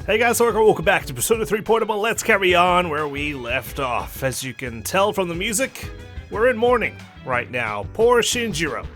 Hey guys, so welcome back to Persona 3 Portable. Let's carry on where we left off. As you can tell from the music, we're in mourning right now. Poor Shinjiro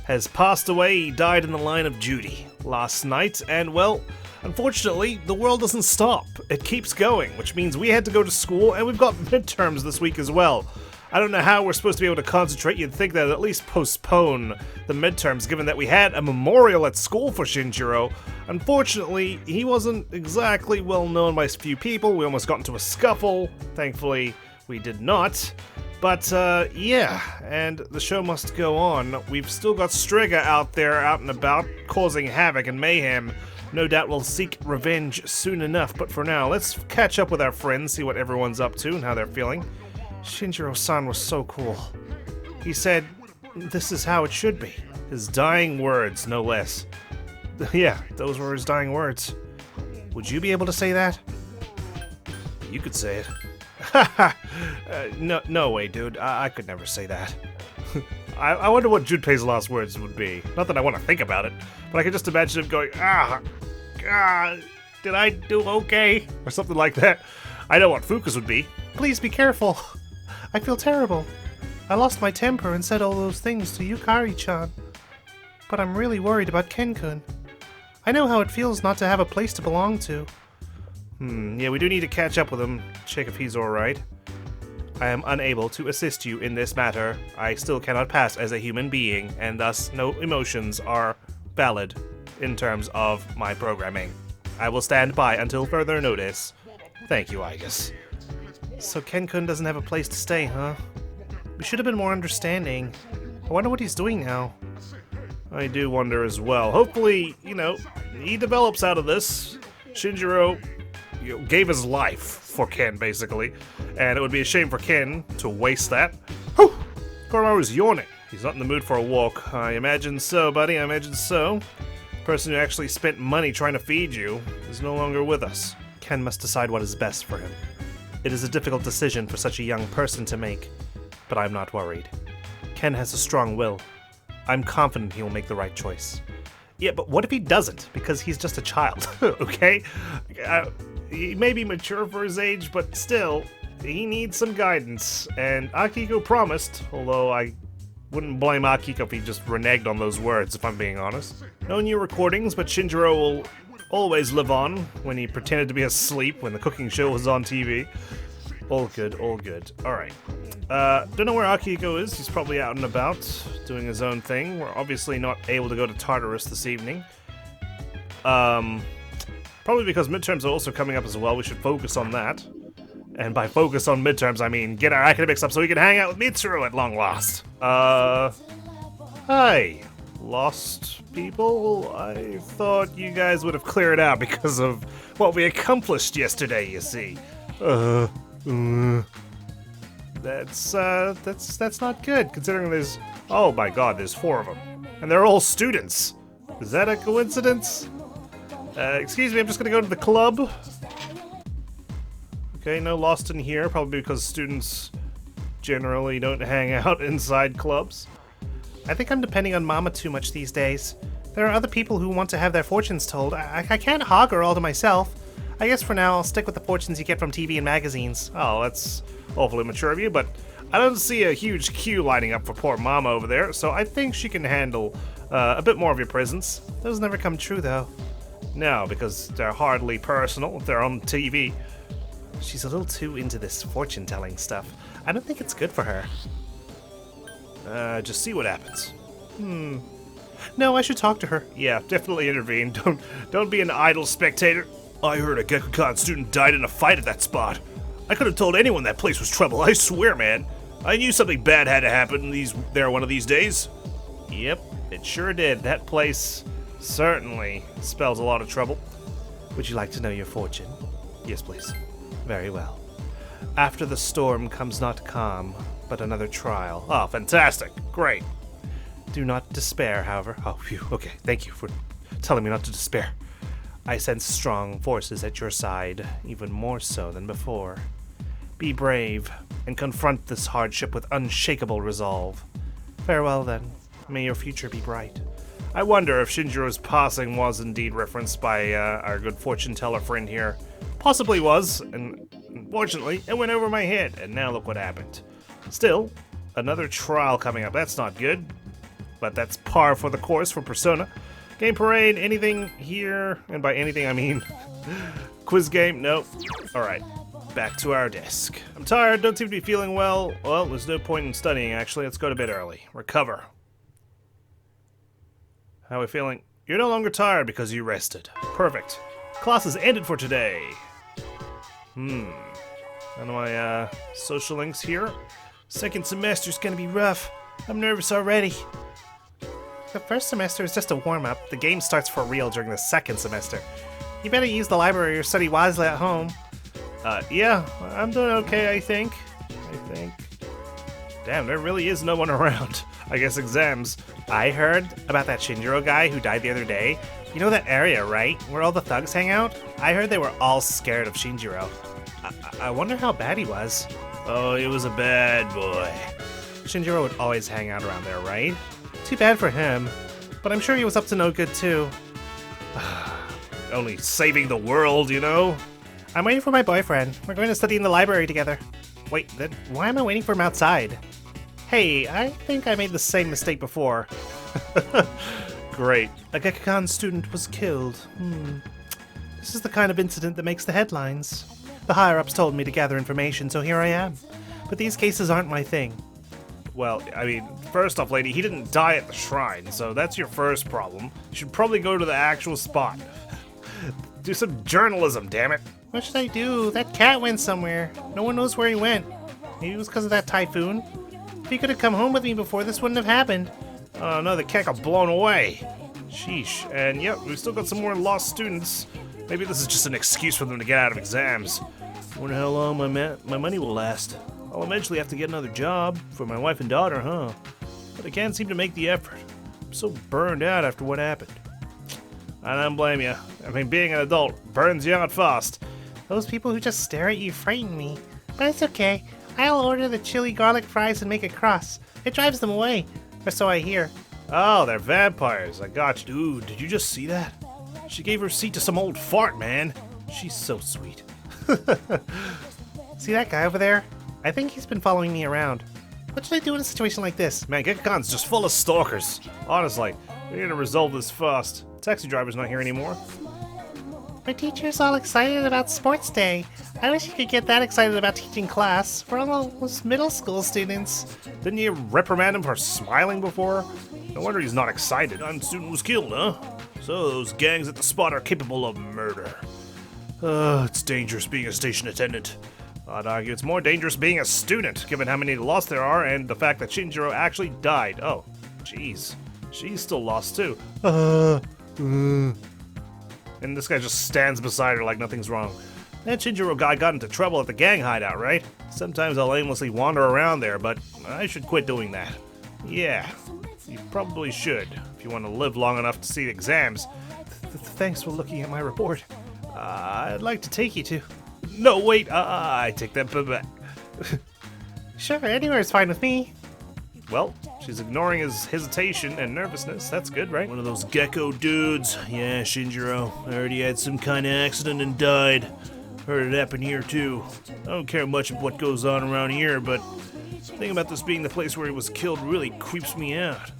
has passed away. He died in the line of duty last night, and well, unfortunately, the world doesn't stop. It keeps going, which means we had to go to school, and we've got midterms this week as well. I don't know how we're supposed to be able to concentrate. You'd think that at least postpone the midterms, given that we had a memorial at school for Shinjiro. Unfortunately, he wasn't exactly well known by a few people. We almost got into a scuffle. Thankfully, we did not. But, yeah, and the show must go on. We've still got Strega out there, out and about, causing havoc and mayhem. No doubt we'll seek revenge soon enough, but for now, let's catch up with our friends, see what everyone's up to and how they're feeling. Shinjiro-san was so cool. He said, "This is how it should be." His dying words, no less. Yeah, those were his dying words. Would you be able to say that? You could say it. Haha. No way, dude. I could never say that. I wonder what Junpei's last words would be. Not that I want to think about it, but I can just imagine him going, did I do okay? Or something like that. I know what Fuka's would be. Please be careful. I feel terrible. I lost my temper and said all those things to Yukari-chan. But I'm really worried about Ken-kun. I know how it feels not to have a place to belong to. Yeah, we do need to catch up with him, check if he's alright. I am unable to assist you in this matter. I still cannot pass as a human being, and thus no emotions are valid in terms of my programming. I will stand by until further notice. Thank you, Igus. So Ken-kun doesn't have a place to stay, huh? We should have been more understanding. I wonder what he's doing now. I do wonder as well. Hopefully, he develops out of this. Shinjiro, gave his life for Ken, basically. And it would be a shame for Ken to waste that. Whew! Koromaru's yawning. He's not in the mood for a walk. I imagine so, buddy. I imagine so. The person who actually spent money trying to feed you is no longer with us. Ken must decide what is best for him. It is a difficult decision for such a young person to make, but I'm not worried. Ken has a strong will. I'm confident he will make the right choice. Yeah, but what if he doesn't? Because he's just a child, okay? He may be mature for his age, but still, he needs some guidance. And Akiko promised, although I wouldn't blame Akiko if he just reneged on those words, if I'm being honest. No new recordings, but Shinjiro will always live on when he pretended to be asleep when the cooking show was on TV. All good, all good. Alright. Don't know where Akiko is. He's probably out and about, doing his own thing. We're obviously not able to go to Tartarus this evening. Probably because midterms are also coming up as well. We should focus on that. And by focus on midterms, I mean get our academics up so we can hang out with Mitsuru at long last. Hi. Lost people? I thought you guys would have cleared out because of what we accomplished yesterday, you see. That's not good, considering there's... Oh my god, there's 4 of them. And they're all students. Is that a coincidence? Excuse me, I'm just gonna go to the club. Okay, no lost in here, probably because students generally don't hang out inside clubs. I think I'm depending on Mama too much these days. There are other people who want to have their fortunes told. I can't hog her all to myself. I guess for now I'll stick with the fortunes you get from TV and magazines. Oh, that's awfully mature of you, but I don't see a huge queue lining up for poor Mama over there, so I think she can handle a bit more of your presents. Those never come true, though. No, because they're hardly personal if they're on TV. She's a little too into this fortune-telling stuff. I don't think it's good for her. Just see what happens. No, I should talk to her. Yeah, definitely intervene. Don't be an idle spectator. I heard a Gekkoukan student died in a fight at that spot. I could have told anyone that place was trouble, I swear, man. I knew something bad had to happen there one of these days. Yep, it sure did. That place certainly spells a lot of trouble. Would you like to know your fortune? Yes, please. Very well. After the storm comes not calm, but another trial. Oh, fantastic. Great. Do not despair, however. Oh, phew. Okay, thank you for telling me not to despair. I sense strong forces at your side, even more so than before. Be brave, and confront this hardship with unshakable resolve. Farewell, then. May your future be bright. I wonder if Shinjiro's passing was indeed referenced by our good fortune teller friend here. Possibly was, and unfortunately, it went over my head, and now look what happened. Still, another trial coming up. That's not good, but that's par for the course for Persona. Game Parade, anything here? And by anything, I mean quiz game? Nope. Alright, back to our desk. I'm tired, don't seem to be feeling well. Well, there's no point in studying, actually. Let's go to bed early. Recover. How are we feeling? You're no longer tired because you rested. Perfect. Class is ended for today. None of my social links here. Second semester's gonna be rough. I'm nervous already. The first semester is just a warm-up. The game starts for real during the second semester. You better use the library or study wisely at home. Yeah, I'm doing okay, I think. Damn, there really is no one around. I guess exams. I heard about that Shinjiro guy who died the other day. You know that area, right? Where all the thugs hang out? I heard they were all scared of Shinjiro. I wonder how bad he was. Oh, he was a bad boy. Shinjiro would always hang out around there, right? Too bad for him. But I'm sure he was up to no good too. Only saving the world, you know? I'm waiting for my boyfriend. We're going to study in the library together. Wait, then why am I waiting for him outside? Hey, I think I made the same mistake before. Great. A Gekkoukan student was killed. This is the kind of incident that makes the headlines. The higher-ups told me to gather information, so here I am. But these cases aren't my thing. Well, I mean, first off, lady, he didn't die at the shrine, so that's your first problem. You should probably go to the actual spot. Do some journalism, damn it. What should I do? That cat went somewhere. No one knows where he went. Maybe it was because of that typhoon. If he could have come home with me before, this wouldn't have happened. Oh no, the cat got blown away. Sheesh. And yep, we've still got some more lost students. Maybe this is just an excuse for them to get out of exams. Wonder how long my money will last. I'll eventually have to get another job for my wife and daughter, huh? But I can't seem to make the effort. I'm so burned out after what happened. I don't blame you. I mean, being an adult burns you out fast. Those people who just stare at you frighten me. But it's okay. I'll order the chili garlic fries and make it cross. It drives them away. Or so I hear. Oh, they're vampires. I got you. Dude, did you just see that? She gave her seat to some old fart, man. She's so sweet. See that guy over there? I think he's been following me around. What should I do in a situation like this? Man, Gekkoukan's just full of stalkers. Honestly, we need to resolve this fast. Taxi driver's not here anymore. My teacher's all excited about sports day. I wish he could get that excited about teaching class. We're almost middle school students. Didn't you reprimand him for smiling before? No wonder he's not excited. One student was killed, huh? So those gangs at the spot are capable of murder. It's dangerous being a station attendant. I'd argue it's more dangerous being a student, given how many lost there are and the fact that Shinjiro actually died. Oh, jeez. She's still lost too. And this guy just stands beside her like nothing's wrong. That Shinjiro guy got into trouble at the gang hideout, right? Sometimes I'll aimlessly wander around there, but I should quit doing that. Yeah, you probably should, if you want to live long enough to see the exams. Thanks for looking at my report. I'd like to take you to... No, wait, I take that back. Sure, anywhere's fine with me. Well, she's ignoring his hesitation and nervousness. That's good, right? One of those gecko dudes. Yeah, Shinjiro. I heard he had some kind of accident and died. Heard it happen here, too. I don't care much of what goes on around here, but thinking about this being the place where he was killed really creeps me out.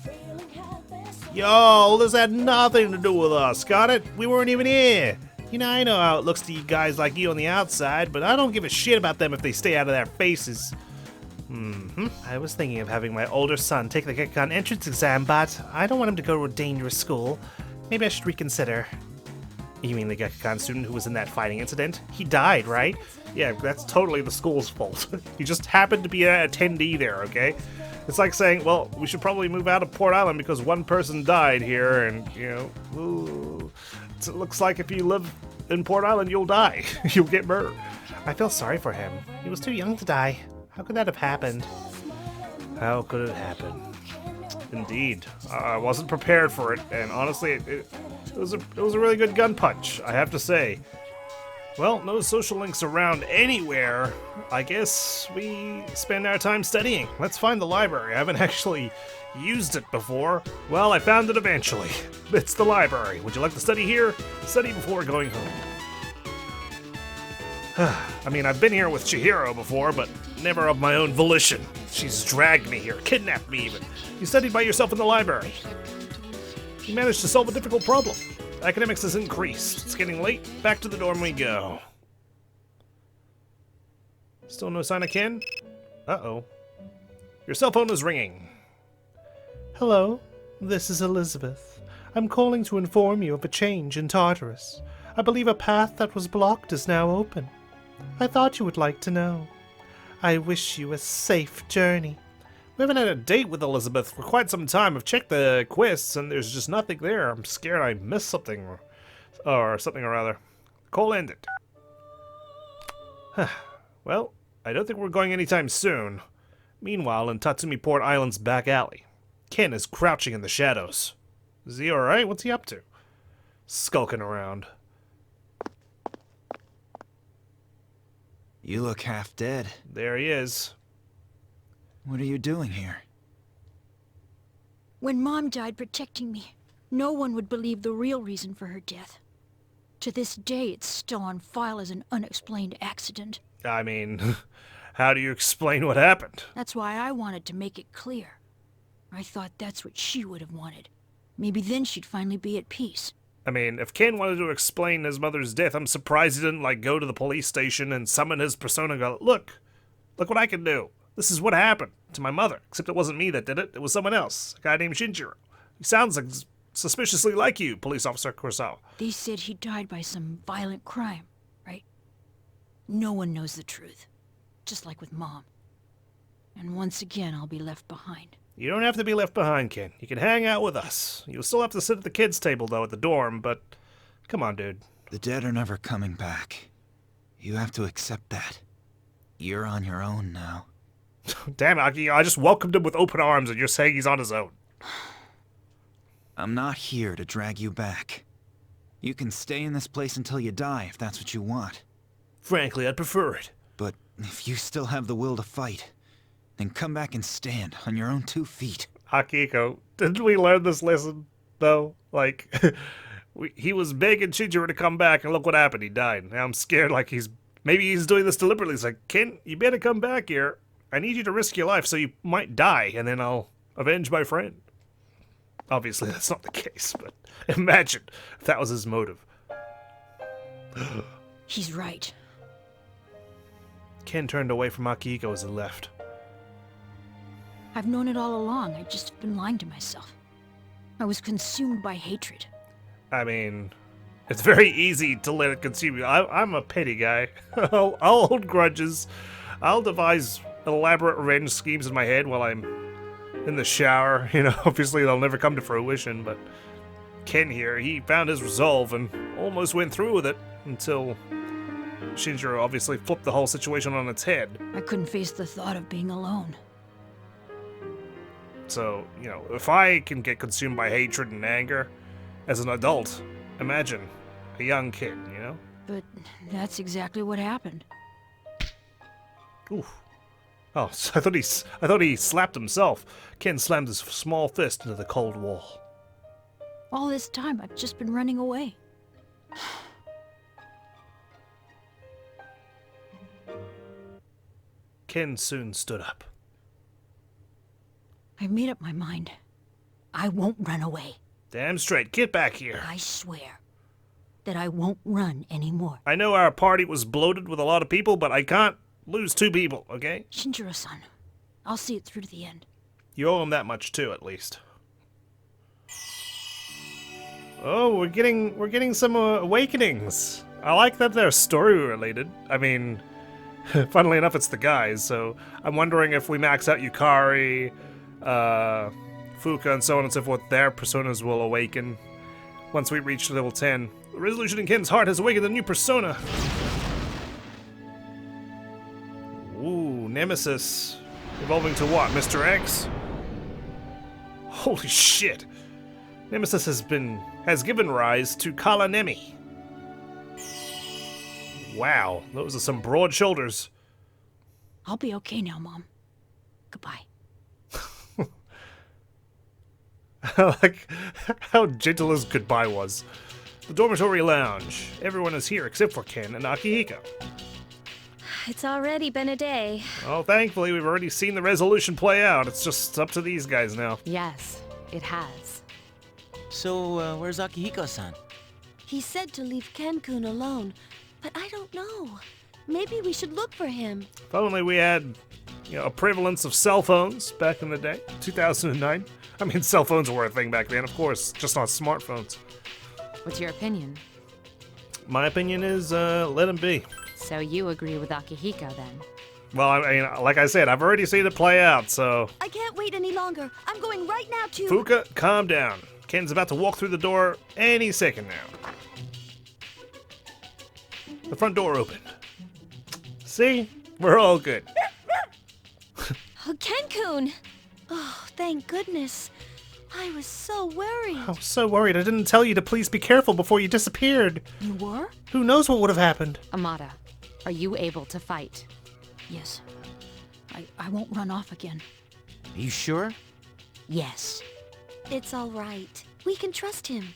Yo, this had nothing to do with us, got it? We weren't even here. You know, I know how it looks to you guys like you on the outside, but I don't give a shit about them if they stay out of their faces. I was thinking of having my older son take the Gekkoukan entrance exam, but I don't want him to go to a dangerous school. Maybe I should reconsider. You mean the Gekkoukan student who was in that fighting incident? He died, right? Yeah, that's totally the school's fault. He just happened to be an attendee there, okay? It's like saying, well, we should probably move out of Port Island because one person died here, and, you know, ooh, it looks like if you live in Port Island, you'll die. You'll get murdered. I feel sorry for him. He was too young to die. How could that have happened? How could it happen? Indeed. I wasn't prepared for it, and honestly, it was a really good gun punch, I have to say. Well, no social links around anywhere. I guess we spend our time studying. Let's find the library. I haven't actually used it before. Well, I found it eventually. It's the library. Would you like to study here? Study before going home. I mean, I've been here with Chihiro before, but never of my own volition. She's dragged me here, kidnapped me even. You studied by yourself in the library. You managed to solve a difficult problem. Academics has increased. It's getting late. Back to the dorm we go. Still no sign of Ken? Uh-oh. Your cell phone is ringing. Hello, this is Elizabeth. I'm calling to inform you of a change in Tartarus. I believe a path that was blocked is now open. I thought you would like to know. I wish you a safe journey. We haven't had a date with Elizabeth for quite some time. I've checked the quests and there's just nothing there. I'm scared I missed something or something or other. Call ended. Well, I don't think we're going anytime soon. Meanwhile, in Tatsumi Port Island's back alley, Ken is crouching in the shadows. Is he alright? What's he up to? Skulking around. You look half dead. There he is. What are you doing here? When Mom died protecting me, no one would believe the real reason for her death. To this day, it's still on file as an unexplained accident. I mean, how do you explain what happened? That's why I wanted to make it clear. I thought that's what she would have wanted. Maybe then she'd finally be at peace. I mean, if Ken wanted to explain his mother's death, I'm surprised he didn't, go to the police station and summon his persona and go, look what I can do. This is what happened to my mother. Except it wasn't me that did it. It was someone else. A guy named Shinjiro. He sounds suspiciously like you, Police Officer Kurosawa. They said he died by some violent crime, right? No one knows the truth. Just like with Mom. And once again, I'll be left behind. You don't have to be left behind, Ken. You can hang out with us. You'll still have to sit at the kids' table, though, at the dorm, but come on, dude. The dead are never coming back. You have to accept that. You're on your own now. Damn, Aki, I just welcomed him with open arms, and you're saying he's on his own. I'm not here to drag you back. You can stay in this place until you die, if that's what you want. Frankly, I'd prefer it. But if you still have the will to fight, then come back and stand on your own 2 feet. Akiko, didn't we learn this lesson, though? He was begging Shinjiro to come back, and look what happened. He died. Now I'm scared maybe he's doing this deliberately. He's like, Ken, you better come back here. I need you to risk your life so you might die, and then I'll avenge my friend. Obviously, that's not the case, but imagine if that was his motive. He's right. Ken turned away from Akihiko as he left. I've known it all along. I've just been lying to myself. I was consumed by hatred. I mean, it's very easy to let it consume you. I'm a petty guy. I'll hold grudges. I'll devise elaborate revenge schemes in my head while I'm in the shower. Obviously they'll never come to fruition, but Ken here, he found his resolve and almost went through with it until Shinjiro obviously flipped the whole situation on its head. I couldn't face the thought of being alone. So, if I can get consumed by hatred and anger as an adult, imagine a young kid, But that's exactly what happened. Oof. Oh, so I thought he slapped himself. Ken slammed his small fist into the cold wall. All this time, I've just been running away. Ken soon stood up. I've made up my mind. I won't run away. Damn straight, get back here. I swear that I won't run anymore. I know our party was bloated with a lot of people, but I can't lose 2 people, okay? Shinjiro-san, I'll see it through to the end. You owe him that much too, at least. Oh, we're getting some awakenings. I like that they're story related. I mean, funnily enough, it's the guys, so I'm wondering if we max out Yukari, Fuka, and so on and so forth, their personas will awaken once we reach level 10. The resolution in Ken's heart has awakened a new persona. Ooh, Nemesis. Evolving to what, Mr. X? Holy shit. Nemesis has given rise to Kalanemi. Wow, those are some broad shoulders. I'll be okay now, Mom. Goodbye. Like, how gentle his goodbye was. The dormitory lounge. Everyone is here except for Ken and Akihiko. It's already been a day. Well, thankfully, we've already seen the resolution play out. It's just up to these guys now. Yes, it has. So, where's Akihiko-san? He said to leave Ken-kun alone, but I don't know. Maybe we should look for him. If only we had, a prevalence of cell phones back in the day, 2009. I mean, cell phones were a thing back then, of course, just not smartphones. What's your opinion? My opinion is, let him be. So you agree with Akihiko then? Well, I mean, like I said, I've already seen it play out, so... I can't wait any longer. I'm going right now to... Fuka, calm down. Ken's about to walk through the door any second now. The front door opened. See? We're all good. Oh, Ken-kun! Oh, thank goodness. I was so worried. I was so worried. I didn't tell you to please be careful before you disappeared. You were? Who knows what would have happened? Amada, are you able to fight? Yes. I won't run off again. Are you sure? Yes. It's all right. We can trust him.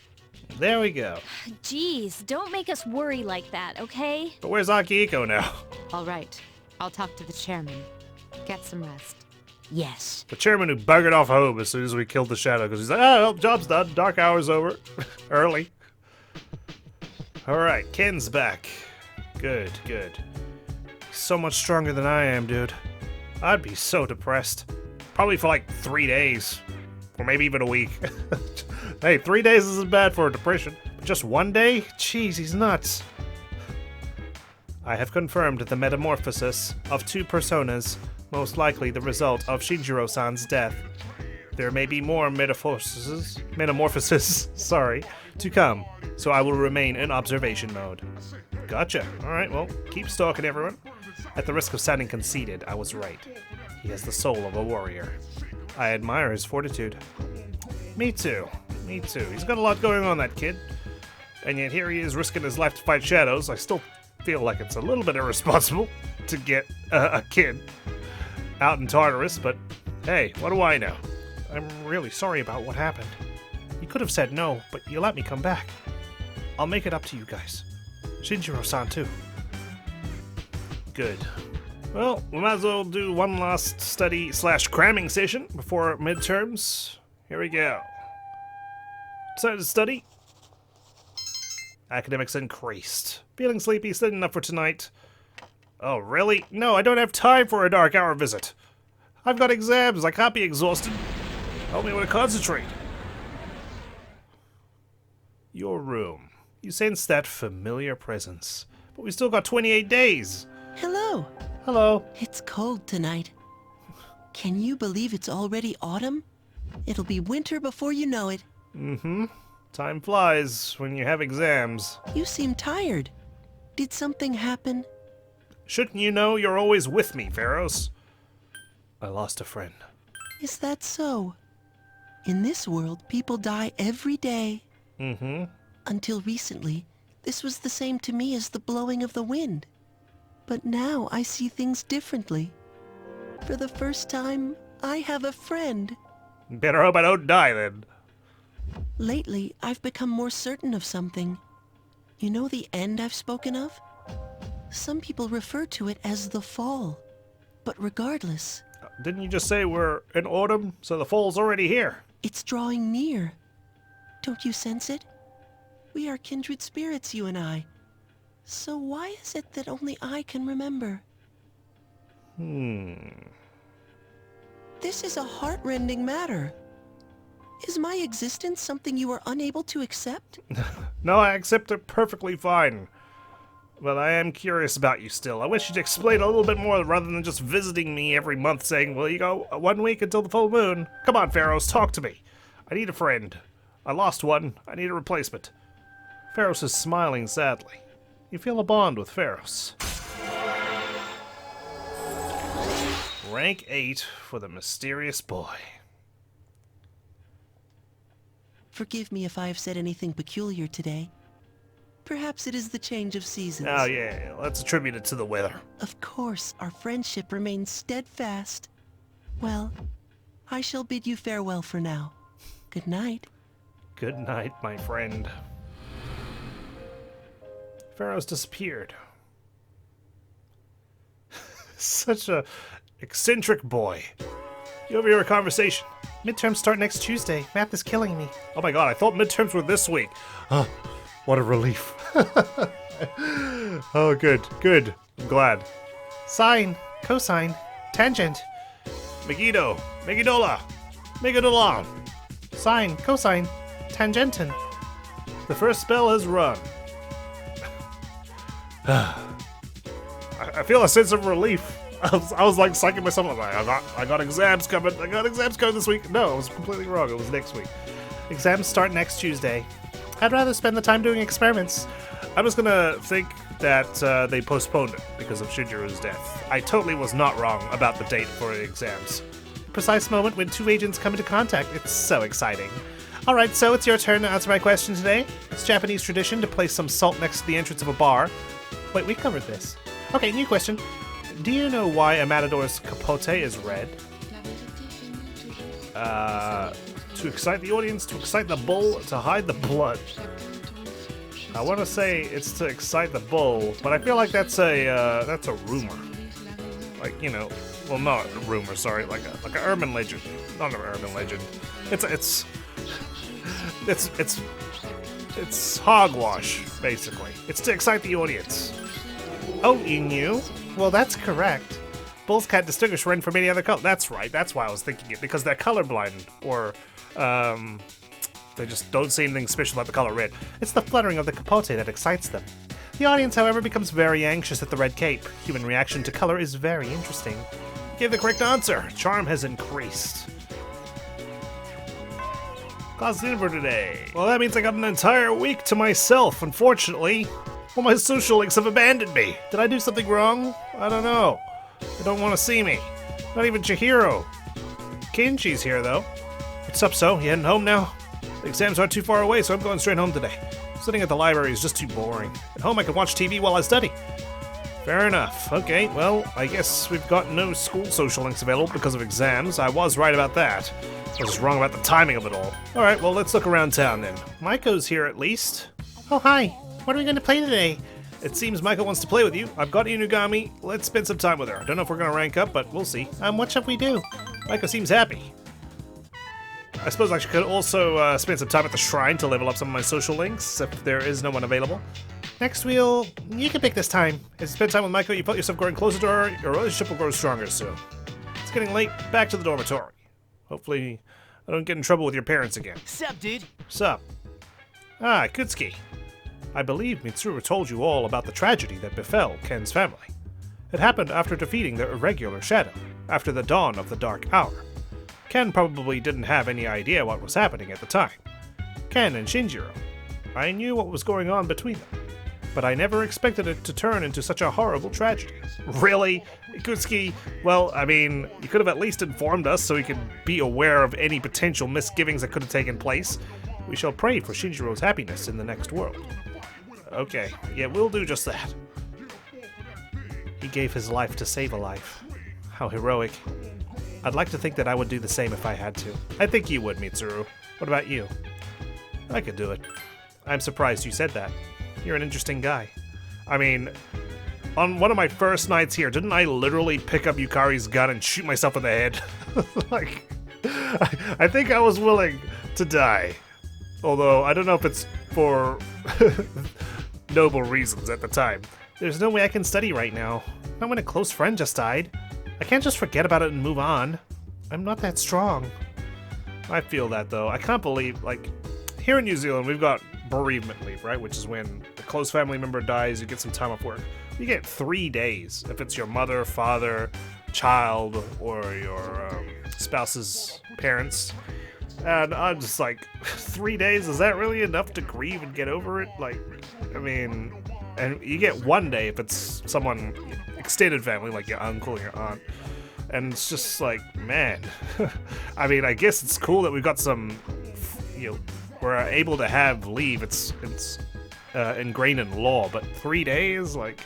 There we go. Jeez, don't make us worry like that, okay? But where's Akihiko now? All right, I'll talk to the chairman. Get some rest. Yes. The chairman who buggered off home as soon as we killed the shadow, because he's like, oh, well, job's done. Dark hour's over. Early. Alright, Ken's back. Good, good. So much stronger than I am, dude. I'd be so depressed. Probably for like 3 days. Or maybe even a week. Hey, 3 days isn't bad for a depression. But just 1 day? Jeez, he's nuts. I have confirmed the metamorphosis of 2 personas, most likely the result of Shinjiro-san's death. There may be more metamorphoses, to come, so I will remain in observation mode. Gotcha. Alright, well, keep stalking everyone. At the risk of sounding conceited, I was right. He has the soul of a warrior. I admire his fortitude. Me too. Me too. He's got a lot going on, that kid. And yet here he is risking his life to fight shadows. I still feel like it's a little bit irresponsible to get a kid out in Tartarus, but hey, what do I know? I'm really sorry about what happened. You could have said no, but you let me come back. I'll make it up to you guys. Shinjiro-san too. Good. Well, we might as well do one last study/cramming session before midterms. Here we go. Decided to study. Academics increased. Feeling sleepy, studying enough for tonight. Oh, really? No, I don't have time for a dark hour visit. I've got exams. I can't be exhausted. Help me to concentrate. Your room. You sense that familiar presence. But we still got 28 days. Hello. Hello. It's cold tonight. Can you believe it's already autumn? It'll be winter before you know it. Mm-hmm. Time flies when you have exams. You seem tired. Did something happen? Shouldn't you know you're always with me, Pharos? I lost a friend. Is that so? In this world, people die every day. Mm-hmm. Until recently, this was the same to me as the blowing of the wind. But now I see things differently. For the first time, I have a friend. Better hope I don't die then. Lately, I've become more certain of something. You know the end I've spoken of? Some people refer to it as the fall. But regardless, Didn't you just say we're in autumn, so the fall's already here? it's drawing near. Don't you sense it? We are kindred spirits, you and I. So why is it that only I can remember? This is a heart-rending matter. Is my existence something you are unable to accept? No, I accept it perfectly fine. But I am curious about you still. I wish you'd explain a little bit more rather than just visiting me every month saying, well, you go 1 week until the full moon. Come on, Pharos, talk to me. I need a friend. I lost one. I need a replacement. Pharos is smiling sadly. You feel a bond with Pharos. Rank 8 for the mysterious boy. Forgive me if I have said anything peculiar today. Perhaps it is the change of seasons. Oh yeah, let's attribute it to the weather. Of course, our friendship remains steadfast. Well, I shall bid you farewell for now. Good night. Good night, my friend. Pharaoh's disappeared. Such a eccentric boy. You overhear a conversation. Midterms start next Tuesday. Math is killing me. Oh my god, I thought midterms were this week. Oh, what a relief. Oh, good. I'm glad. Sine, cosine, tangent. Megiddo, Megidola, Megidolan. Sine, cosine, tangentin. The first spell has run. I feel a sense of relief. I was like psyching myself up. I got exams coming. I got exams coming this week. No, I was completely wrong. It was next week. Exams start next Tuesday. I'd rather spend the time doing experiments. I'm just gonna think that they postponed it because of Shinjiro's death. I totally was not wrong about the date for the exams. Precise moment when two agents come into contact. It's so exciting. Alright, so it's your turn to answer my question today. It's Japanese tradition to place some salt next to the entrance of a bar. Wait, we covered this. Okay, new question. Do you know why a matador's capote is red? To excite the audience, to excite the bull, to hide the blood. I want to say it's to excite the bull, but I feel like that's a rumor. Like, you know, well, not a rumor, sorry, like an urban legend. Not an urban legend. It's hogwash, basically. It's to excite the audience. Oh, you knew? Well, that's correct. Bulls can't distinguish red from any other color. That's right, that's why I was thinking it, because they're colorblind, or, they just don't see anything special about the color red. It's the fluttering of the capote that excites them. The audience, however, becomes very anxious at the red cape. Human reaction to color is very interesting. You gave the correct answer. Charm has increased. Class in for today. Well, that means I got an entire week to myself, unfortunately. All my social links have abandoned me. Did I do something wrong? I don't know. They don't want to see me. Not even Chihiro. Kenji's here, though. What's up, So? You heading home now? The exams aren't too far away, so I'm going straight home today. Sitting at the library is just too boring. At home, I can watch TV while I study. Fair enough. Okay, well, I guess we've got no school social links available because of exams. I was right about that. I was wrong about the timing of it all. Alright, well, let's look around town then. Maiko's here at least. Oh, hi. What are we going to play today? It seems Maiko wants to play with you. I've got Inugami. Let's spend some time with her. I don't know if we're going to rank up, but we'll see. What shall we do? Maiko seems happy. I suppose I could also spend some time at the shrine to level up some of my social links, if there is no one available. Next you can pick this time. As you spend time with Maiko, you felt yourself growing closer to her, your relationship will grow stronger soon. It's getting late, back to the dormitory. Hopefully, I don't get in trouble with your parents again. Sup, dude? Sup? Ah, Kutsuki. I believe Mitsuru told you all about the tragedy that befell Ken's family. It happened after defeating the irregular shadow, after the dawn of the dark hour. Ken probably didn't have any idea what was happening at the time. Ken and Shinjiro. I knew what was going on between them, but I never expected it to turn into such a horrible tragedy. Really? Kutsuki, well, I mean, you could have at least informed us so we could be aware of any potential misgivings that could have taken place. We shall pray for Shinjiro's happiness in the next world. Okay, yeah, we'll do just that. He gave his life to save a life. How heroic. I'd like to think that I would do the same if I had to. I think you would, Mitsuru. What about you? I could do it. I'm surprised you said that. You're an interesting guy. I mean, on one of my first nights here, didn't I literally pick up Yukari's gun and shoot myself in the head? Like, I think I was willing to die. Although, I don't know if it's for noble reasons at the time. There's no way I can study right now. Not when a close friend just died. I can't just forget about it and move on. I'm not that strong. I feel that, though. I can't believe, like, here in New Zealand, we've got bereavement leave, right? Which is when a close family member dies, you get some time off work. You get 3 days if it's your mother, father, child, or your spouse's parents. And I'm just like, 3 days? Is that really enough to grieve and get over it? Like, I mean, and you get 1 day if it's someone extended family, like your uncle or your aunt. And it's just like, man. I mean, I guess it's cool that we've got some, you know, we're able to have leave. It's ingrained in law, but 3 days, like,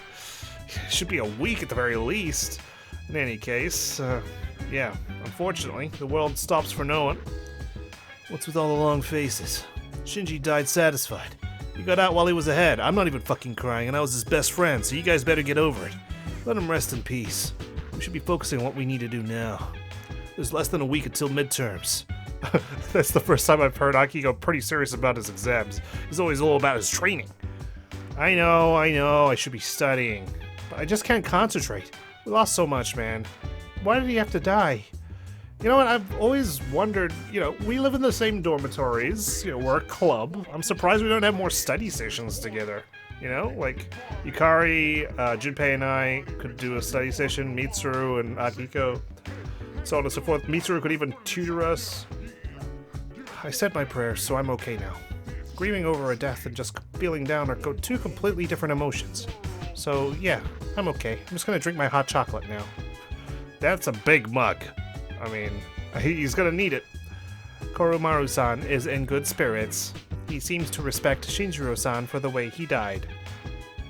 it should be a week at the very least. In any case, yeah, unfortunately, the world stops for no one. What's with all the long faces? Shinji died satisfied. He got out while he was ahead. I'm not even fucking crying, and I was his best friend, so you guys better get over it. Let him rest in peace. We should be focusing on what we need to do now. There's less than a week until midterms. That's the first time I've heard Akiko pretty serious about his exams. He's always all about his training. I know, I should be studying. But I just can't concentrate. We lost so much, man. Why did he have to die? You know what, I've always wondered, we live in the same dormitories, we're a club. I'm surprised we don't have more study sessions together. Like Yukari, Junpei and I could do a study session, Mitsuru and Akiko, so on and so forth. Mitsuru could even tutor us. I said my prayers, so I'm okay now. Grieving over a death and just feeling down are two completely different emotions. So yeah, I'm okay. I'm just gonna drink my hot chocolate now. That's a big mug. I mean, he's gonna need it. Koromaru-san is in good spirits. He seems to respect Shinjiro-san for the way he died.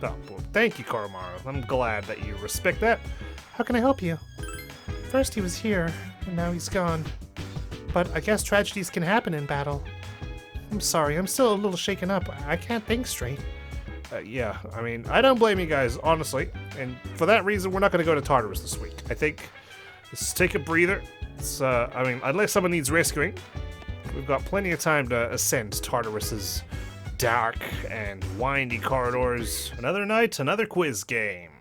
Oh, well, thank you, Koromaru. I'm glad that you respect that. How can I help you? First he was here, and now he's gone. But I guess tragedies can happen in battle. I'm sorry, I'm still a little shaken up. I can't think straight. Yeah, I mean, I don't blame you guys, honestly. And for that reason, we're not gonna go to Tartarus this week. I think let's take a breather. Unless someone needs rescuing, we've got plenty of time to ascend Tartarus's dark and windy corridors. Another night, another quiz game.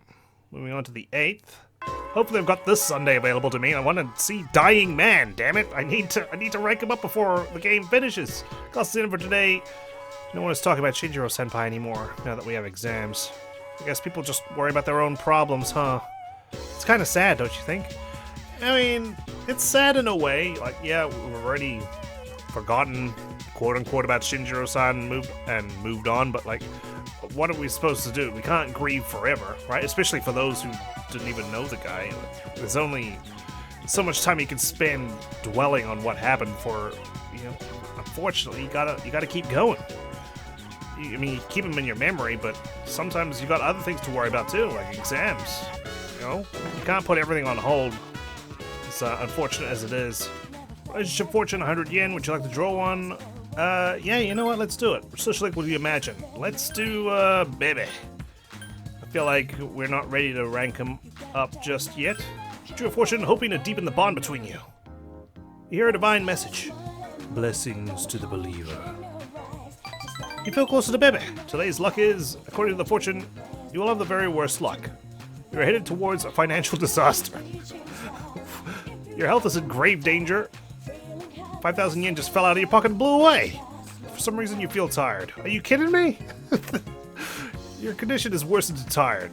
Moving on to the 8th. Hopefully I've got this Sunday available to me. I want to see Dying Man, damn it. I need to rank him up before the game finishes. That's the end for today. No one is talking about Shinjiro-senpai anymore, now that we have exams. I guess people just worry about their own problems, huh? It's kind of sad, don't you think? I mean, it's sad in a way. Like, yeah, we've already forgotten, quote-unquote, about Shinjiro-san moved on, but, like, what are we supposed to do? We can't grieve forever, right? Especially for those who didn't even know the guy. There's only so much time you can spend dwelling on what happened for, unfortunately, you gotta keep going. I mean, you keep them in your memory, but sometimes you got other things to worry about too, like exams. You can't put everything on hold. It's unfortunate as it is. Relationship fortune, 100 yen. Would you like to draw one? Yeah, you know what? Let's do it. Social link, what do you imagine? Let's do, baby. I feel like we're not ready to rank him up just yet. Drew a fortune, hoping to deepen the bond between you. You hear a divine message. Blessings to the believer. You feel closer to Bebe. Today's luck is, according to the fortune, you will have the very worst luck. You're headed towards a financial disaster. Your health is in grave danger. 5,000 yen just fell out of your pocket and blew away. For some reason you feel tired. Are you kidding me? Your condition is worsened to tired.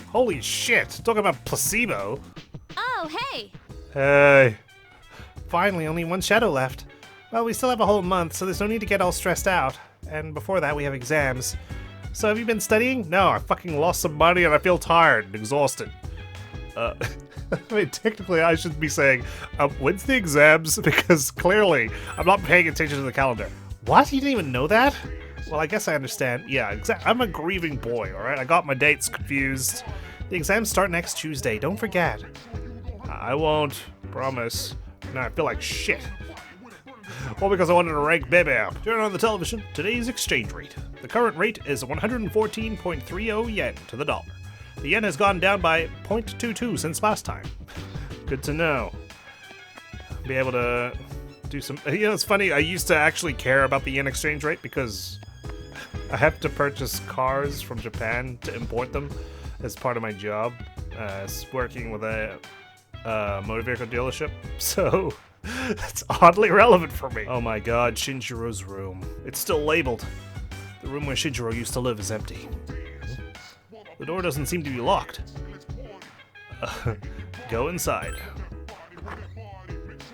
Holy shit, talking about placebo. Oh, hey! Hey. Finally, only one shadow left. Well, we still have a whole month, so there's no need to get all stressed out. And before that, we have exams. So have you been studying? No, I fucking lost some money and I feel tired and exhausted. I mean, technically I should be saying, when's the exams? Because clearly I'm not paying attention to the calendar. What? You didn't even know that? Well, I guess I understand. Yeah, I'm a grieving boy, alright? I got my dates confused. The exams start next Tuesday, don't forget. I won't, promise. Now I feel like shit. All because I wanted to rank Bebe up. Turn on the television. Today's exchange rate. The current rate is 114.30 yen to the dollar. The yen has gone down by 0.22 since last time. Good to know. Be able to do some... it's funny, I used to actually care about the yen exchange rate because I have to purchase cars from Japan to import them as part of my job. Working with a motor vehicle dealership. So... it's oddly relevant for me. Oh my god, Shinjiro's room. It's still labeled. The room where Shinjiro used to live is empty. The door doesn't seem to be locked. Go inside.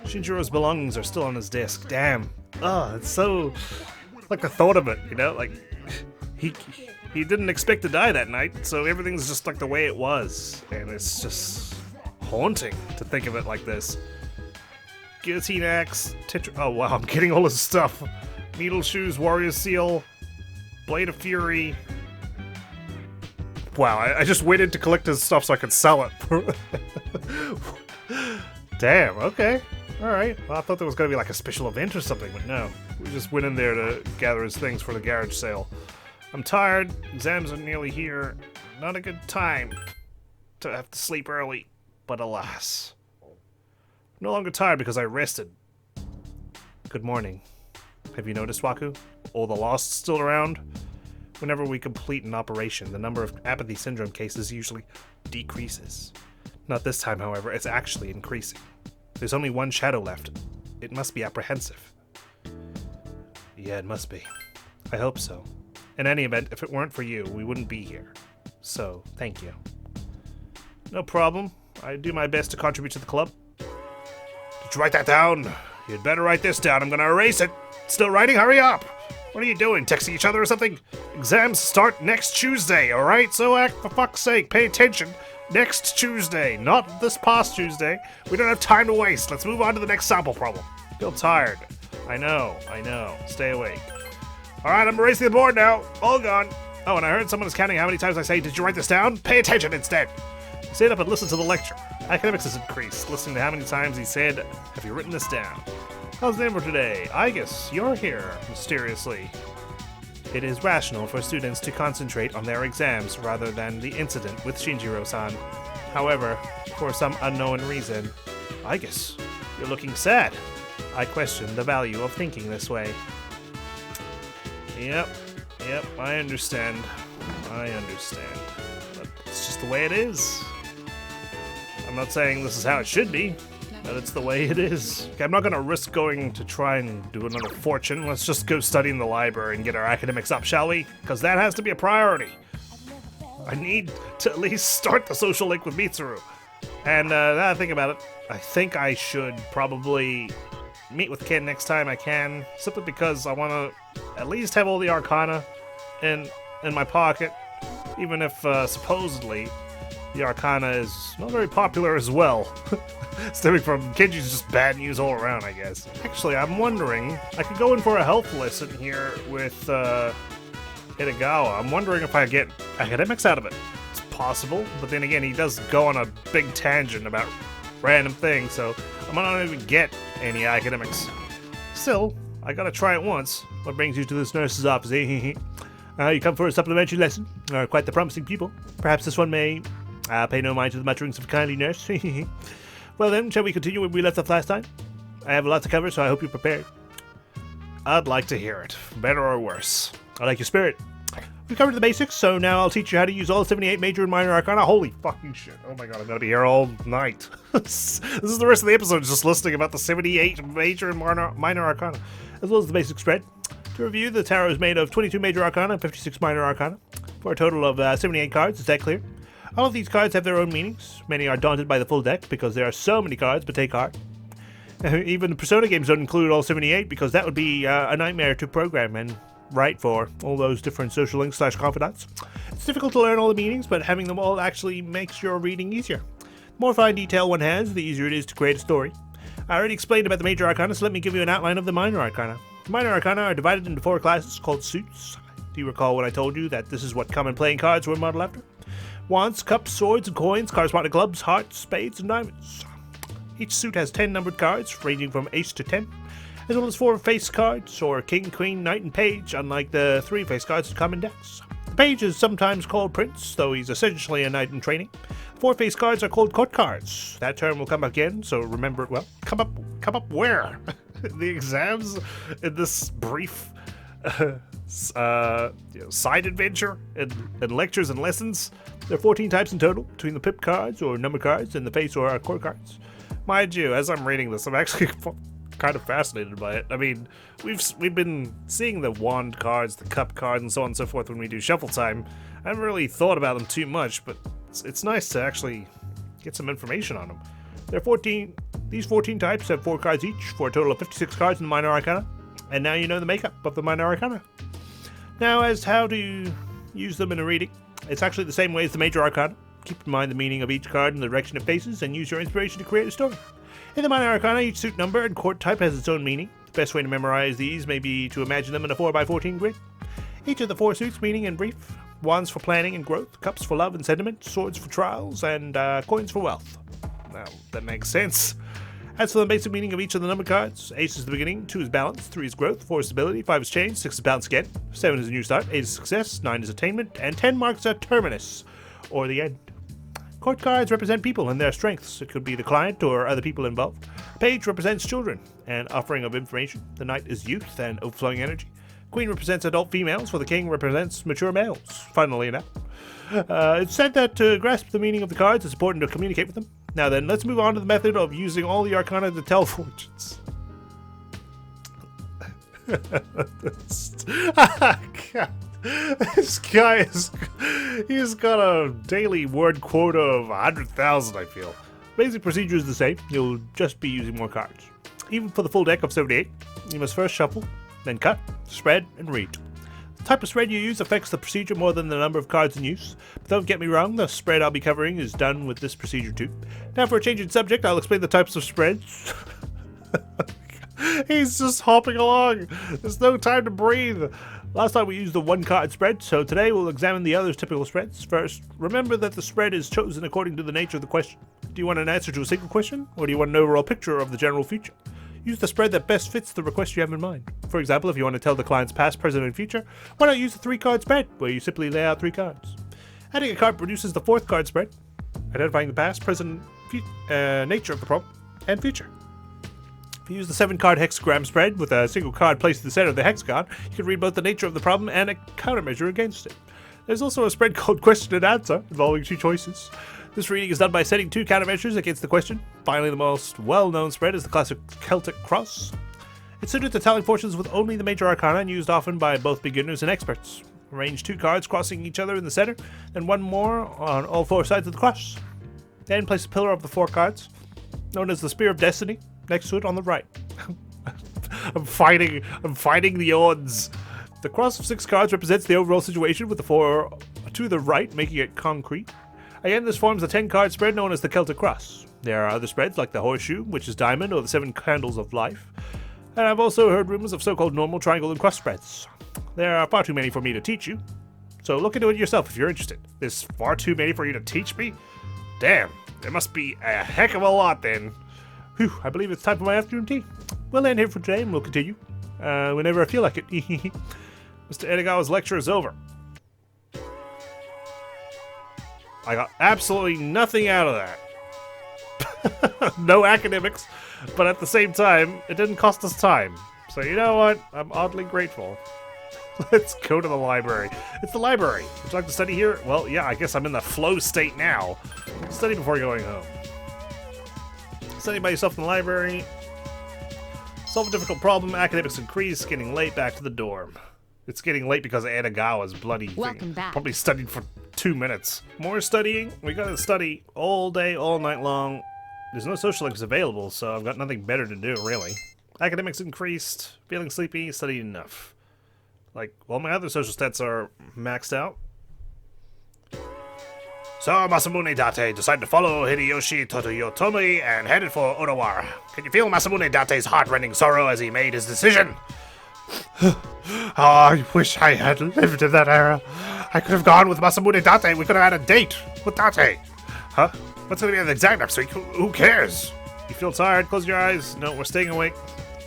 Shinjiro's belongings are still on his desk. Damn. Oh, it's so... like the thought of it, like... He didn't expect to die that night, so everything's just like the way it was. And it's just... haunting to think of it like this. Guillotine axe, oh wow, I'm getting all this stuff. Needle shoes, warrior seal, blade of fury. Wow, I just waited to collect his stuff so I could sell it. Damn, okay. Alright. Well, I thought there was going to be like a special event or something, but no. We just went in there to gather his things for the garage sale. I'm tired. Exams are nearly here. Not a good time to have to sleep early. But alas. I'm no longer tired because I rested. Good morning. Have you noticed, Waku? All the lost still around? Whenever we complete an operation, the number of apathy syndrome cases usually decreases. Not this time, however, it's actually increasing. There's only one shadow left. It must be apprehensive. Yeah, it must be. I hope so. In any event, if it weren't for you, we wouldn't be here. So, thank you. No problem. I do my best to contribute to the club. Did you write that down? You'd better write this down. I'm gonna erase it. Still writing? Hurry up! What are you doing? Texting each other or something? Exams start next Tuesday, alright? So, for fuck's sake, pay attention. Next Tuesday, not this past Tuesday. We don't have time to waste. Let's move on to the next sample problem. Feel tired. I know. Stay awake. Alright, I'm erasing the board now. All gone. Oh, and I heard someone is counting how many times I say, did you write this down? Pay attention instead. Stand up and listen to the lecture. Academics has increased. Listening to how many times he said, have you written this down? How's the number today? I guess you're here, mysteriously. It is rational for students to concentrate on their exams rather than the incident with Shinjiro-san. However, for some unknown reason, I guess you're looking sad. I question the value of thinking this way. Yep, I understand. But it's just the way it is. I'm not saying this is how it should be, but it's the way it is. Okay, I'm not gonna risk going to try and do another fortune. Let's just go study in the library and get our academics up, shall we? Because that has to be a priority. I need to at least start the social link with Mitsuru. And now that I think about it, I think I should probably meet with Ken next time I can, simply because I want to at least have all the Arcana in my pocket, even if supposedly the Arcana is not very popular as well. Stemming from Kenji's just bad news all around, I guess. Actually, I'm wondering, I could go in for a health lesson here with Hitagawa. I'm wondering if I get academics out of it. It's possible, but then again, he does go on a big tangent about random things, so I might not even get any academics. Still, I gotta try it once. What brings you to this nurse's office, eh? You come for a supplementary lesson? Quite the promising pupil. Perhaps this one may pay no mind to the mutterings of a kindly nurse. Well then, shall we continue where we left off last time? I have a lot to cover, so I hope you're prepared. I'd like to hear it. Better or worse. I like your spirit. We covered the basics, so now I'll teach you how to use all 78 major and minor arcana. Holy fucking shit. Oh my god, I'm gonna be here all night. This is the rest of the episode, just listening about the 78 major and minor arcana, as well as the basic spread. To review, the tarot is made of 22 major arcana and 56 minor arcana, for a total of 78 cards. Is that clear? All of these cards have their own meanings. Many are daunted by the full deck because there are so many cards, but take heart. Even the Persona games don't include all 78 because that would be a nightmare to program and write for all those different social links / confidants. It's difficult to learn all the meanings, but having them all actually makes your reading easier. The more fine detail one has, the easier it is to create a story. I already explained about the major arcana, so let me give you an outline of the minor arcana. The minor arcana are divided into 4 classes called suits. Do you recall when I told you that this is what common playing cards were modeled after? Wands, cups, swords, and coins correspond to clubs, hearts, spades, and diamonds. Each suit has 10 numbered cards, ranging from ace to 10, as well as 4 face cards, or king, queen, knight, and page, unlike the 3 face cards in common decks. The page is sometimes called prince, though he's essentially a knight in training. 4 face cards are called court cards. That term will come up again, so remember it well. Come up where? The exams in this brief side adventure and lectures and lessons. There are 14 types in total, between the pip cards or number cards and the face or court cards. Mind you, as I'm reading this, I'm actually kind of fascinated by it. I mean, we've been seeing the wand cards, the cup cards, and so on and so forth when we do shuffle time. I haven't really thought about them too much, but it's nice to actually get some information on them. There are these 14 types have 4 cards each, for a total of 56 cards in the minor arcana. And now you know the makeup of the minor arcana. Now, as how to use them in a reading, it's actually the same way as the major arcana. Keep in mind the meaning of each card and the direction it faces, and use your inspiration to create a story. In the minor arcana, each suit number and court type has its own meaning. The best way to memorize these may be to imagine them in a 4x14 grid. Each of the 4 suits meaning in brief: wands for planning and growth, cups for love and sentiment, swords for trials, and coins for wealth. Now, that makes sense. As for the basic meaning of each of the number cards, Ace is the beginning, 2 is balance, 3 is growth, 4 is stability, 5 is change, 6 is balance again, 7 is a new start, 8 is success, 9 is attainment, and 10 marks a terminus, or the end. Court cards represent people and their strengths. It could be the client or other people involved. Page represents children, an offering of information. The knight is youth and overflowing energy. Queen represents adult females, while the king represents mature males, funnily enough. It's said that to grasp the meaning of the cards, it's important to communicate with them. Now then, let's move on to the method of using all the arcana to tell fortunes. God. This guy he's got a daily word quota of 100,000, I feel. Basic procedure is the same, you'll just be using more cards. Even for the full deck of 78, you must first shuffle, then cut, spread, and read. The type of spread you use affects the procedure more than the number of cards in use. But don't get me wrong, the spread I'll be covering is done with this procedure too. Now for a change in subject, I'll explain the types of spreads. He's just hopping along. There's no time to breathe. Last time we used the one card spread, so today we'll examine the other typical spreads. First, remember that the spread is chosen according to the nature of the question. Do you want an answer to a single question, or do you want an overall picture of the general future? Use the spread that best fits the request you have in mind. For example, if you want to tell the client's past, present, and future, why not use the 3-card spread, where you simply lay out 3 cards. Adding a card produces the 4th card spread, identifying the past, present, nature of the problem, and future. If you use the 7-card hexagram spread with a single card placed in the center of the hexagon, you can read both the nature of the problem and a countermeasure against it. There's also a spread called question and answer, involving 2 choices. This reading is done by setting 2 countermeasures against the question. Finally, the most well-known spread is the classic Celtic cross. It's suited to telling fortunes with only the major arcana and used often by both beginners and experts. Arrange 2 cards crossing each other in the center, and 1 more on all 4 sides of the cross. Then place a pillar of the 4 cards, known as the Spear of Destiny, next to it on the right. I'm fighting the odds. The cross of 6 cards represents the overall situation, with the 4 to the right making it concrete. Again, this forms a 10-card spread known as the Celtic cross. There are other spreads like the horseshoe, which is diamond, or the 7 candles of life. And I've also heard rumors of so-called normal, triangle, and cross spreads. There are far too many for me to teach you, so look into it yourself if you're interested. There's far too many for you to teach me? Damn, there must be a heck of a lot then. Whew, I believe it's time for my afternoon tea. We'll end here for today and we'll continue whenever I feel like it. Mr. Edogawa's lecture is over. I got absolutely nothing out of that. No academics, but at the same time, it didn't cost us time. So you know what? I'm oddly grateful. Let's go to the library. It's the library. Would you like to study here? Well, yeah, I guess I'm in the flow state now. Study before going home. Study by yourself in the library. Solve a difficult problem. Academics increase. Getting late. Back to the dorm. It's getting late because of Edogawa's bloody Welcome thing. back. Probably studied for 2 minutes. More studying. We gotta study all day, all night long. There's no social links available, so I've got nothing better to do, really. Academics increased. Feeling sleepy. Studied enough. Like, all my other social stats are maxed out. So, Masamune Date decided to follow Hideyoshi Totoyotomi and headed for Odawara. Can you feel Masamune Date's heart-rending sorrow as he made his decision? I wish I had lived in that era. I could have gone with Masamune Date. We could have had a date with Date. Huh? What's going to be on the exam next week? Who cares? You feel tired? Close your eyes. No, we're staying awake.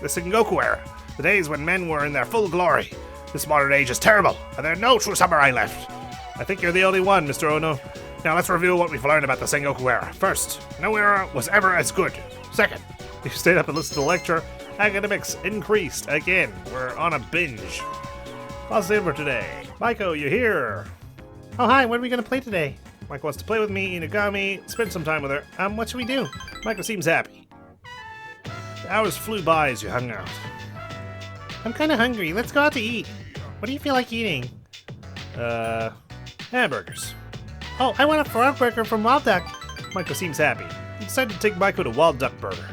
The Sengoku era. The days when men were in their full glory. This modern age is terrible, and there are no true samurai left. I think you're the only one, Mr. Ono. Now let's review what we've learned about the Sengoku era. First, no era was ever as good. Second, you stayed up and listened to the lecture. Academics increased. Again, we're on a binge. That's it for today. Maiko, you here? Oh, hi, what are we gonna play today? Maiko wants to play with me, Inugami, spend some time with her. What should we do? Maiko seems happy. The hours flew by as you hung out. I'm kinda hungry. Let's go out to eat. What do you feel like eating? Hamburgers. Oh, I want a frog burger from Wild Duck. Maiko seems happy. You decided to take Maiko to Wild Duck Burger.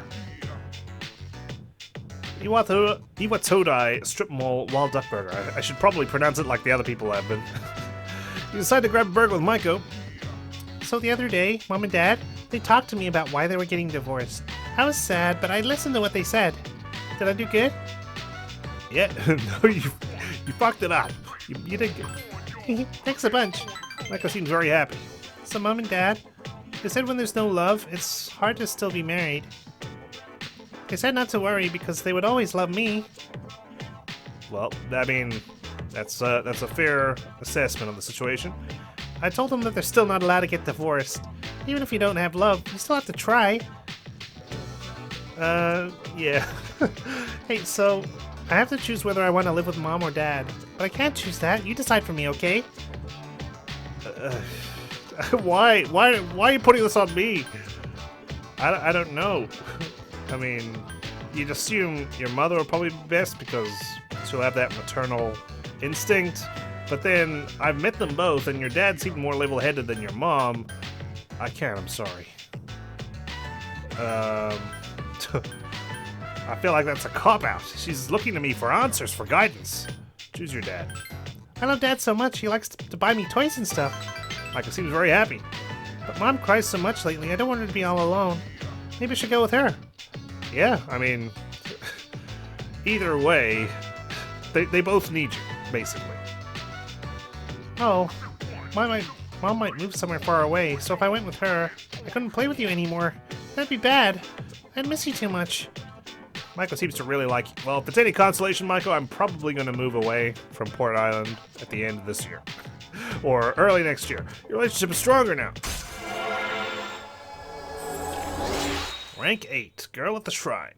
Iwatodai Strip Mall Wild Duck Burger. I should probably pronounce it like the other people have been. You decide to grab a burger with Maiko. So the other day, Mom and Dad, they talked to me about why they were getting divorced. I was sad, but I listened to what they said. Did I do good? Yeah, no, you fucked it up. You did good. Thanks a bunch. Maiko seems very happy. So Mom and Dad, they said when there's no love, it's hard to still be married. They said not to worry because they would always love me. Well, I mean, that's a fair assessment of the situation. I told them that they're still not allowed to get divorced. Even if you don't have love, you still have to try. Yeah. Hey, so I have to choose whether I want to live with Mom or Dad. But I can't choose that. You decide for me, okay? Why are you putting this on me? I don't know. I mean, you'd assume your mother would probably be best because she'll have that maternal instinct. But then, I've met them both, and your dad seemed more level-headed than your mom. I can't, I'm sorry. I feel like that's a cop-out. She's looking to me for answers, for guidance. Choose your dad. I love Dad so much, he likes to buy me toys and stuff. Michael seems very happy. But Mom cries so much lately, I don't want her to be all alone. Maybe I should go with her. Yeah, I mean, either way, they both need you, basically. Oh, Mom might move somewhere far away, so if I went with her, I couldn't play with you anymore. That'd be bad. I'd miss you too much. Michael seems to really like you. Well, if it's any consolation, Michael, I'm probably going to move away from Port Island at the end of this year. Or early next year. Your relationship is stronger now. Rank 8, Girl at the Shrine.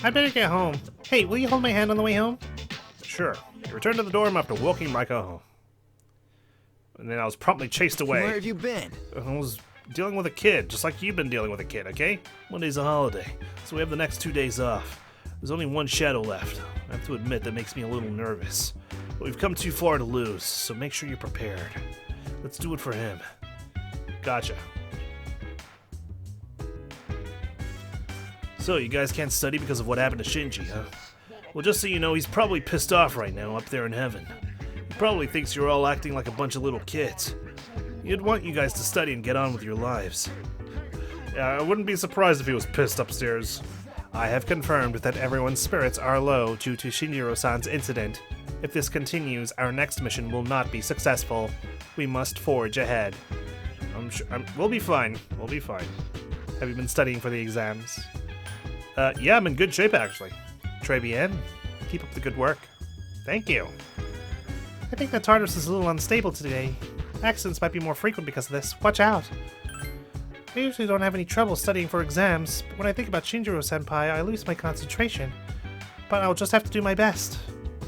I'd better get home. Hey, will you hold my hand on the way home? Sure. You return to the dorm after walking Michael home. And then I was promptly chased away. Where have you been? I was dealing with a kid, just like you've been dealing with a kid, okay? Monday's a holiday, so we have the next 2 days off. There's only one shadow left. I have to admit that makes me a little nervous. But we've come too far to lose, so make sure you're prepared. Let's do it for him. Gotcha. So, you guys can't study because of what happened to Shinji, huh? Well, just so you know, he's probably pissed off right now up there in heaven. He probably thinks you're all acting like a bunch of little kids. He'd want you guys to study and get on with your lives. Yeah, I wouldn't be surprised if he was pissed upstairs. I have confirmed that everyone's spirits are low due to Shinjiro-san's incident. If this continues, our next mission will not be successful. We must forge ahead. We'll be fine. We'll be fine. Have you been studying for the exams? Yeah, I'm in good shape, actually. Très bien. Keep up the good work. Thank you. I think that TARDIS is a little unstable today. Accidents might be more frequent because of this. Watch out. I usually don't have any trouble studying for exams, but when I think about Shinjiro-senpai, I lose my concentration. But I'll just have to do my best.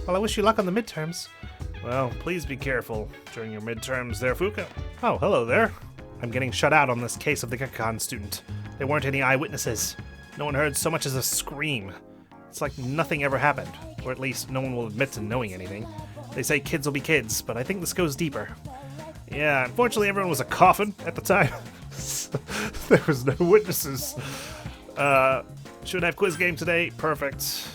Well, I wish you luck on the midterms. Well, please be careful during your midterms there, Fuka. Oh, hello there. I'm getting shut out on this case of the Gekkoukan student. There weren't any eyewitnesses. No one heard so much as a scream. It's like nothing ever happened, or at least no one will admit to knowing anything. They say kids will be kids, but I think this goes deeper. Yeah, unfortunately everyone was a coffin at the time. There was no witnesses. Should have quiz game today. Perfect.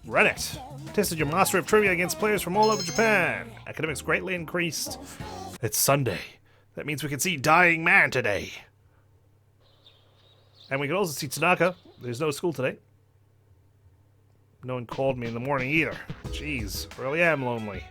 Run it. Tested your mastery of trivia against players from all over Japan. Academics greatly increased. It's Sunday. That means we can see Dying Man today. And we can also see Tanaka. There's no school today. No one called me in the morning either. Jeez, really am lonely.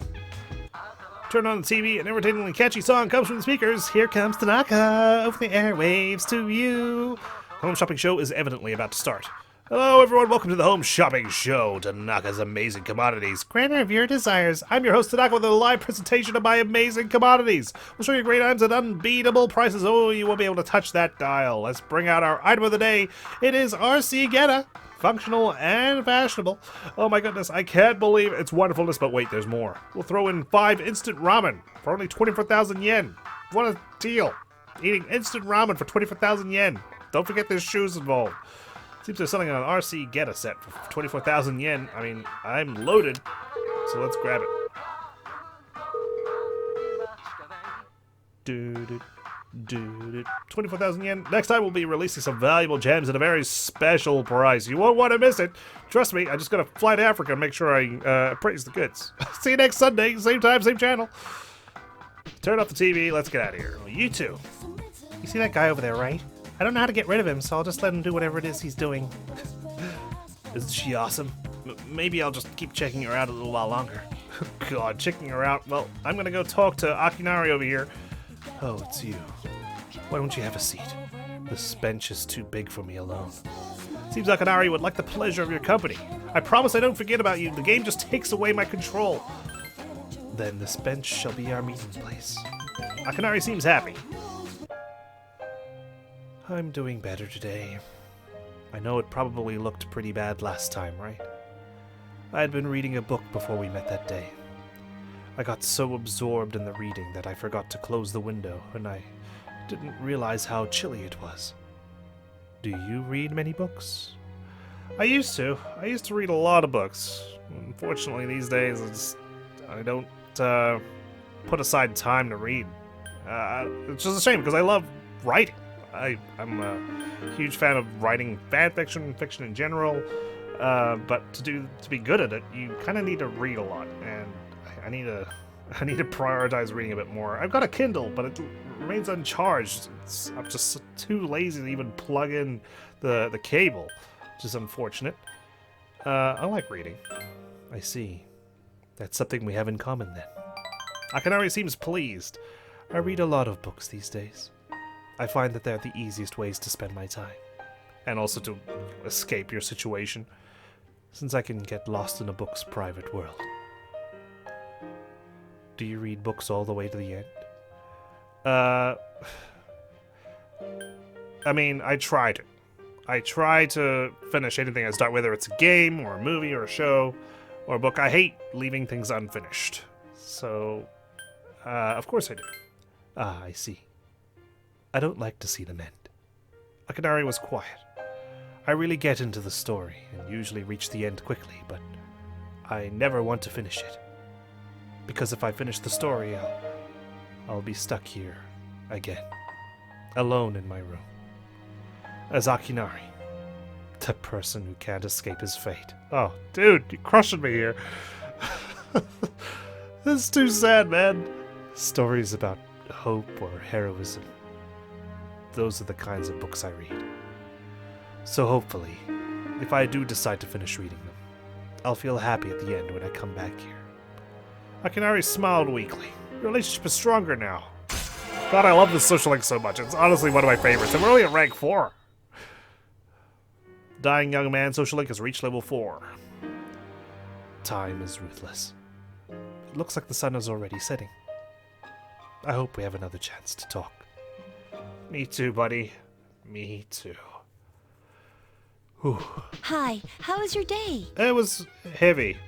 Turn on the TV, an irritatingly catchy song comes from the speakers. Here comes Tanaka over the airwaves to you. The Home Shopping Show is evidently about to start. Hello everyone, welcome to the Home Shopping Show, Tanaka's Amazing Commodities. Granter of your desires. I'm your host Tanaka with a live presentation of my amazing commodities. We'll show you great items at unbeatable prices. Oh, you won't be able to touch that dial. Let's bring out our item of the day. It is RC Geta. Functional and fashionable. Oh my goodness, I can't believe its wonderfulness, but wait, there's more. We'll throw in 5 instant ramen for only 24,000 yen. What a deal. Eating instant ramen for 24,000 yen. Don't forget there's shoes involved. Seems they're selling an RC Geta set for 24,000 yen. I mean, I'm loaded, so let's grab it. 24,000 yen. Next time we'll be releasing some valuable gems at a very special price. You won't want to miss it. Trust me, I just gotta fly to Africa and make sure I appraise the goods. See you next Sunday, same time, same channel. Turn off the TV, let's get out of here. Well, you too. You see that guy over there, right? I don't know how to get rid of him, so I'll just let him do whatever it is he's doing. Isn't she awesome? Maybe I'll just keep checking her out a little while longer. God, checking her out. Well, I'm gonna go talk to Akinari over here. Oh, it's you. Why don't you have a seat? This bench is too big for me alone. Seems like Akanari would like the pleasure of your company. I promise I don't forget about you. The game just takes away my control. Then this bench shall be our meeting place. Akanari seems happy. I'm doing better today. I know it probably looked pretty bad last time, right? I had been reading a book before we met that day. I got so absorbed in the reading that I forgot to close the window, and I didn't realize how chilly it was. Do you read many books? I used to. I used to read a lot of books. Unfortunately, these days, I don't put aside time to read. It's just a shame, because I love writing. I'm a huge fan of writing fan fiction, fiction in general, but to be good at it, you kind of need to read a lot, and I need to prioritize reading a bit more. I've got a Kindle, but it remains uncharged. I'm just too lazy to even plug in the cable, which is unfortunate. I like reading. I see. That's something we have in common then. Akanari seems pleased. I read a lot of books these days. I find that they're the easiest ways to spend my time. And also to escape your situation, since I can get lost in a book's private world. Do you read books all the way to the end? I mean, I try to. I try to finish anything I start, whether it's a game, or a movie, or a show, or a book. I hate leaving things unfinished. So, of course I do. Ah, I see. I don't like to see them end. Akanari was quiet. I really get into the story, and usually reach the end quickly, but I never want to finish it. Because if I finish the story, I'll be stuck here again, alone in my room. As Akinari, the person who can't escape his fate. Oh, dude, you're crushing me here. This is too sad, man. Stories about hope or heroism. Those are the kinds of books I read. So hopefully, if I do decide to finish reading them, I'll feel happy at the end when I come back here. Akinari smiled weakly. Your relationship is stronger now. God, I love this social link so much. It's honestly one of my favorites, and we're only at rank 4. Dying young man social link has reached level 4. Time is ruthless. It looks like the sun is already setting. I hope we have another chance to talk. Me too, buddy. Me too. Whew. Hi, how was your day? It was heavy.